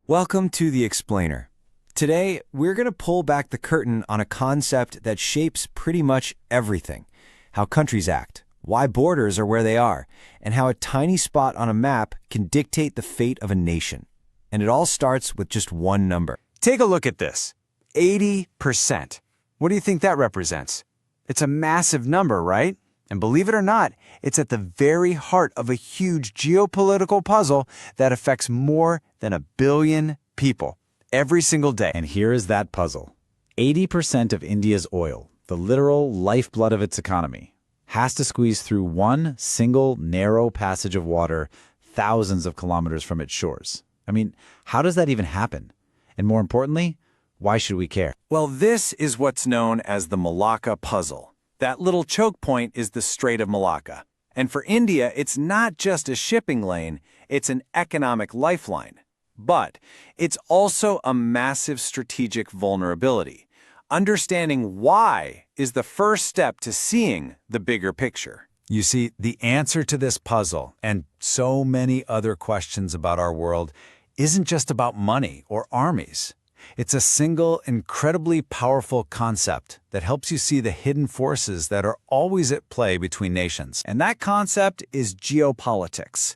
Welcome to The Explainer. Today, we're going to pull back the curtain on a concept that shapes pretty much everything: how countries act, why borders are where they are, and how a tiny spot on a map can dictate the fate of a nation. And it all starts with just one number. Take a look at this. 80%. What do you think that represents? It's a massive number, right? And believe it or not, it's at the very heart of a huge geopolitical puzzle that affects more than 1 billion people every single day. And here is that puzzle. 80% of India's oil, the literal lifeblood of its economy, has to squeeze through one single narrow passage of water thousands of kilometers from its shores. I mean, how does that even happen? And more importantly, why should we care? Well, this is what's known as the Malacca Puzzle. That little choke point is the Strait of Malacca. And for India, it's not just a shipping lane, it's an economic lifeline. But it's also a massive strategic vulnerability. Understanding why is the first step to seeing the bigger picture. You see, the answer to this puzzle, and so many other questions about our world, isn't just about money or armies. It's a single, incredibly powerful concept that helps you see the hidden forces that are always at play between nations. And that concept is geopolitics.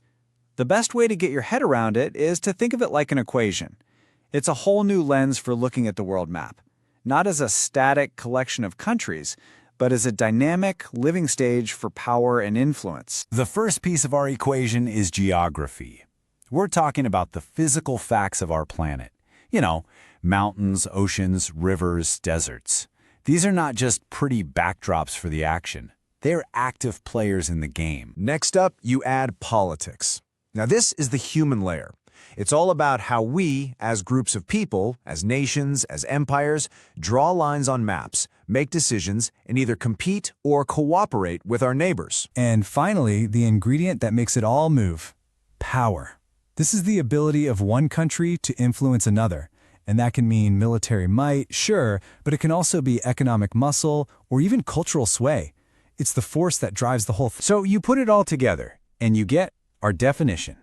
The best way to get your head around it is to think of it like an equation. It's a whole new lens for looking at the world map, not as a static collection of countries, but as a dynamic, living stage for power and influence. The first piece of our equation is geography. We're talking about the physical facts of our planet. You know, mountains, oceans, rivers, deserts. These are not just pretty backdrops for the action. They're active players in the game. Next up, you add politics. Now this is the human layer. It's all about how we, as groups of people, as nations, as empires, draw lines on maps, make decisions, and either compete or cooperate with our neighbors. And finally, the ingredient that makes it all move: power. This is the ability of one country to influence another. And that can mean military might, sure, but it can also be economic muscle or even cultural sway. It's the force that drives the whole thing. So you put it all together, and you get our definition.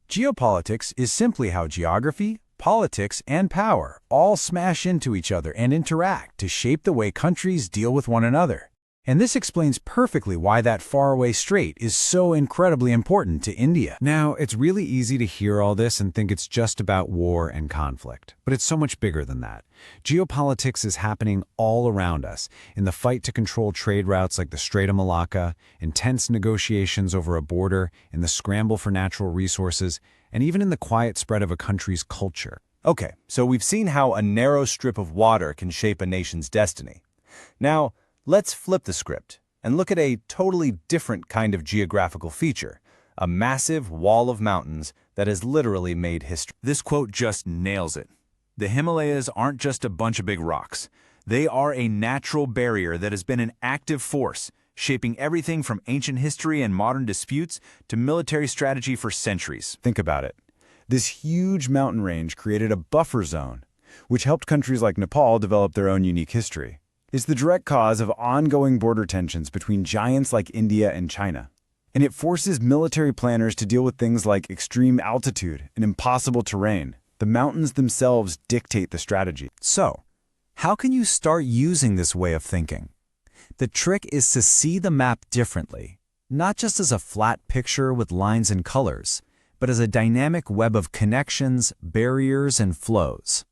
Geopolitics is simply how geography, politics, and power all smash into each other and interact to shape the way countries deal with one another. And this explains perfectly why that faraway strait is so incredibly important to India. Now, it's really easy to hear all this and think it's just about war and conflict, but it's so much bigger than that. Geopolitics is happening all around us, in the fight to control trade routes like the Strait of Malacca, intense negotiations over a border, in the scramble for natural resources, and even in the quiet spread of a country's culture. Okay, so we've seen how a narrow strip of water can shape a nation's destiny. Now, let's flip the script and look at a totally different kind of geographical feature: a massive wall of mountains that has literally made history. This quote just nails it. The Himalayas aren't just a bunch of big rocks. They are a natural barrier that has been an active force, shaping everything from ancient history and modern disputes to military strategy for centuries. Think about it. This huge mountain range created a buffer zone, which helped countries like Nepal develop their own unique history. It's the direct cause of ongoing border tensions between giants like India and China. And it forces military planners to deal with things like extreme altitude and impossible terrain. The mountains themselves dictate the strategy. So, how can you start using this way of thinking? The trick is to see the map differently, not just as a flat picture with lines and colors, but as a dynamic web of connections, barriers, and flows.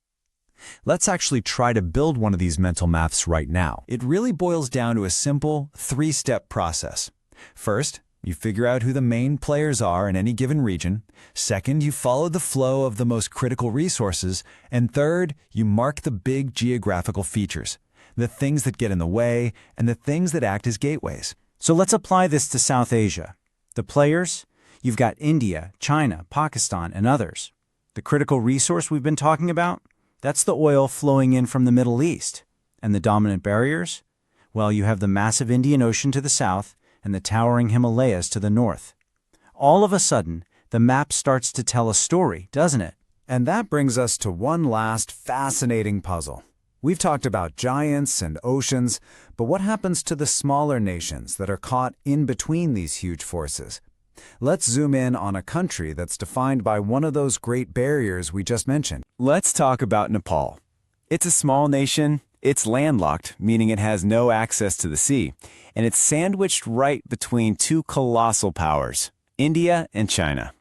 Let's actually try to build one of these mental maps right now. It really boils down to a simple 3-step process. First, you figure out who the main players are in any given region. Second, you follow the flow of the most critical resources. And third, you mark the big geographical features, the things that get in the way and the things that act as gateways. So let's apply this to South Asia. The players, you've got India, China, Pakistan, and others. The critical resource we've been talking about, that's the oil flowing in from the Middle East. And the dominant barriers? Well, you have the massive Indian Ocean to the south and the towering Himalayas to the north. All of a sudden, the map starts to tell a story, doesn't it? And that brings us to one last fascinating puzzle. We've talked about giants and oceans, but what happens to the smaller nations that are caught in between these huge forces? Let's zoom in on a country that's defined by one of those great barriers we just mentioned. Let's talk about Nepal. It's a small nation, it's landlocked, meaning it has no access to the sea, and it's sandwiched right between two colossal powers, India and China.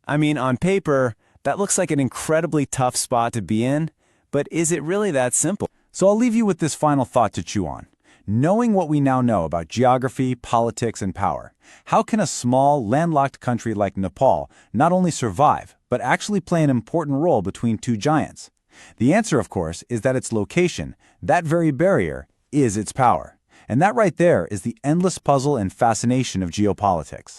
I mean, on paper, that looks like an incredibly tough spot to be in, but is it really that simple? So I'll leave you with this final thought to chew on. Knowing what we now know about geography, politics, and power, how can a small, landlocked country like Nepal not only survive, but actually play an important role between two giants? The answer, of course, is that its location, that very barrier, is its power. And that right there is the endless puzzle and fascination of geopolitics.